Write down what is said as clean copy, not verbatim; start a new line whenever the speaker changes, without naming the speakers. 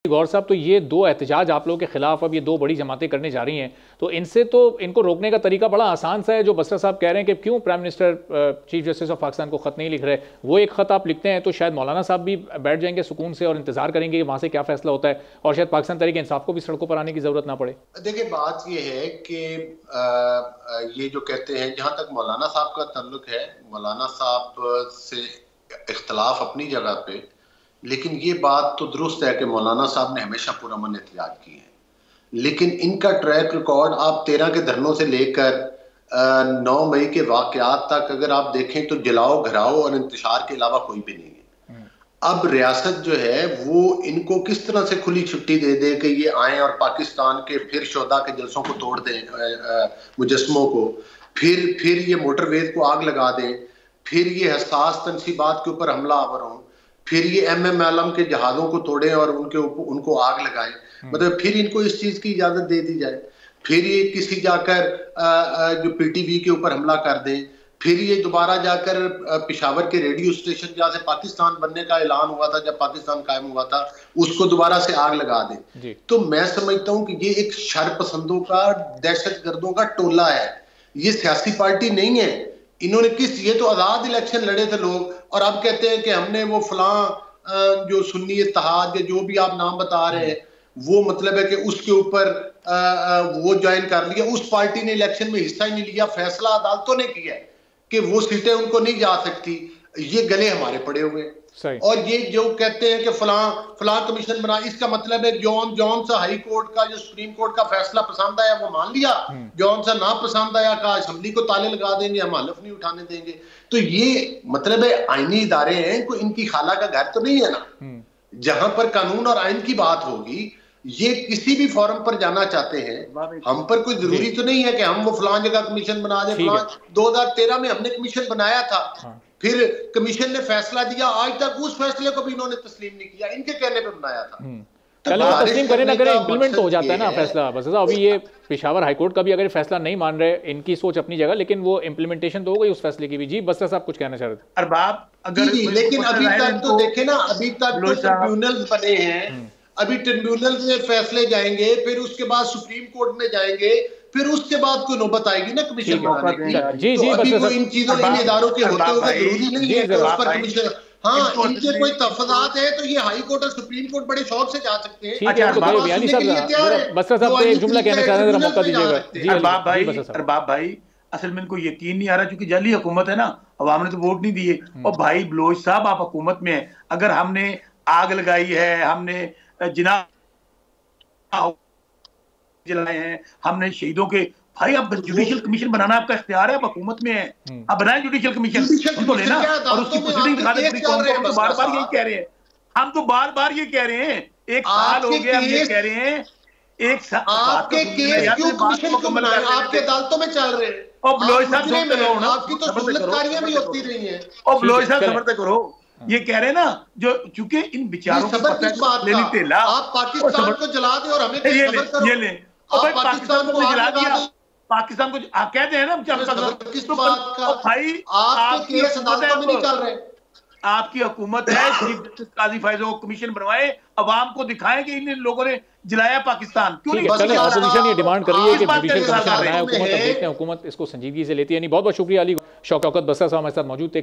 गौर साहब, तो ये दो एहतजाज आप लोगों के खिलाफ अब ये दो बड़ी जमातें करने जा रही हैं, तो इनसे तो इनको रोकने का तरीका बड़ा आसान सा है। जो बसरा साहब कह रहे हैं कि क्यों prime minister chief justice of Pakistan को खत नहीं लिख रहे, वो एक खत आप लिखते हैं तो शायद मौलाना साहब भी बैठ जाएंगे सुकून से और इंतजार करेंगे कि वहां से क्या फैसला होता है, और शायद पाकिस्तान तहरीक इंसाफ को भी सड़कों पर आने की जरूरत ना पड़े।
देखिए, बात ये है कि ये जो कहते हैं, जहां तक मौलाना साहब का ताल्लुक है, मौलाना साहब से इख्तलाफ अपनी जगह पे, लेकिन ये बात तो दुरुस्त है कि मौलाना साहब ने हमेशा पुरअमन एहतजाज किए हैं, लेकिन इनका ट्रैक रिकॉर्ड आप 13 के धरनों से लेकर 9 मई के वाकयात तक अगर आप देखें तो जलाओ, घराओ और इंतशार के अलावा कोई भी नहीं है। अब रियासत जो है वो इनको किस तरह से खुली छुट्टी दे दे कि ये आए और पाकिस्तान के फिर शोधा के जलसों को तोड़ दें, मुजस्मों को, फिर ये मोटरवेज को आग लगा दें, फिर ये हसास तनसीबात के ऊपर हमला आवर हों, फिर ये MM आलम के जहाज़ों को तोड़ें और उनको आग लगाएं। मतलब फिर इनको इस चीज की इजाजत दे दी जाए, फिर ये किसी जाकर जो PTV के ऊपर हमला कर दें, फिर ये दोबारा जाकर पेशावर के रेडियो स्टेशन जहाँ से पाकिस्तान बनने का ऐलान हुआ था, जब पाकिस्तान कायम हुआ था, उसको दोबारा से आग लगा दें। तो मैं समझता हूँ कि ये एक शर पसंदों का, दहशत गर्दों का टोला है। ये सियासी पार्टी नहीं है। इन्होंने ये तो आजाद इलेक्शन लड़े थे लोग, और अब कहते हैं कि हमने वो फलां जो सुन्नी इत्तेहाद या जो भी आप नाम बता रहे हैं, वो मतलब है कि उसके ऊपर वो ज्वाइन कर लिया। उस पार्टी ने इलेक्शन में हिस्सा ही नहीं लिया। फैसला अदालतों ने किया है कि वो सीटें उनको नहीं जा सकती। ये गले हमारे पड़े हुए। और ये जो कहते हैं कि फलां कमीशन बना, इसका मतलब है जौन सा हाई कोर्ट का, जो सुप्रीम कोर्ट का फैसला पसंद आया वो मान लिया, जौन सा ना पसंद आया का असेंबली को ताले लगा देंगे, हम हलफ नहीं उठाने देंगे। तो ये मतलब है आईनी इदारे हैं, कोई इनकी खाला का घर तो नहीं है ना, जहां पर कानून और आइन की बात होगी। ये किसी भी फॉरम पर जाना चाहते हैं, हम पर कोई जरूरी तो नहीं है कि हम वो फलां जगह कमीशन बना दें। 2013 में हमने कमीशन बनाया था, फिर कमीशन ने फैसला दिया, आज तक उस फैसले को भी इन्होंने तस्लीम नहीं किया, इनके कहने पे बनाया था।
चलो तस्लीम करें ना करें, इम्प्लीमेंट तो हो जाता है ना फैसला। बस अभी ये पेशावर हाईकोर्ट का भी अगर फैसला नहीं मान रहे, इनकी सोच अपनी जगह, लेकिन वो इम्प्लीमेंटेशन तो हो गई उस फैसले की भी। जी बसरा साहब कुछ कहना चाह रहे थे।
अरबाब, अगर लेकिन अभी तक तो देखे ना, अभी तक तो ट्रिब्यूनल बने हैं, अभी ट्रिब्यूनल में फैसले जाएंगे, फिर उसके बाद सुप्रीम कोर्ट में जाएंगे, फिर उसके बाद कोई नौबत आएगी ना कमीशन बनाने की।
जी जी,
अभी वो इन चीजों, इन इदारों के होते हुए जरूरी नहीं है कि उस पर कमीशन, हाँ इनके कोई तफादात है तो ये हाई कोर्ट और सुप्रीम कोर्ट बड़े शौक से जा सकते हैं।
बसरा साहब एक जुमला कहना चाह रहे हैं, मौका दीजिएगा।
अरबाब भाई, असल में इनको यकीन नहीं आ रहा, क्योंकि जाली हुकूमत है ना, अवाम ने तो वोट नहीं दिए। और भाई बलोच साहब, आप हुकूमत में है, अगर हमने आग लगाई है, हमने जिना जलाए हैं, हमने शहीदों के, भाई अब जुडिशियल कमीशन बनाना आपका इख्तियार है, आप हुकूमत में है, अब बनाए जुडिशियल कमीशन, उनको लेना और उसकी प्रोसीडिंग दिखा दें। हम तो बार बार यही कह रहे हैं, हम तो बार बार ये कह रहे हैं, एक साल हो गया हम ये कह रहे हैं, एक साल
आपके केस क्यों कमीशन को बनाए, आपके अदालतों में चल रहे हैं।
और बलोच साहब सुनते रहो ना,
आपकी तो सुन्नतकारियां भी होती रही हैं।
और बलोच साहब सबर करो, ये कह रहे हैं ना, जो चूंकि इन बेचारों को पता है,
आप पाकिस्तान को जला दे और हमें
ये ले, और पाकिस्तान को जला दिया, पाकिस्तान को कहते हैं ना, भाई आपकी अदालतों में नहीं चल रहे, आपकी हुकूमत है, चीफ जस्टिस काजी फैज़ कमीशन बनवाए, अवाम को दिखाएं कि इन लोगों ने जलाया पाकिस्तान। क्यों नहीं?
ऑपोजिशन ये डिमांड कर रही है कि जुडिशियल कमीशन बनाए हुकूमत। अब देखते हैं हुकूमत इसको संजीदगी से लेती है नहीं। बहुत बहुत शुक्रिया अली शौकत बसरा साहब हमारे साथ मौजूद थे।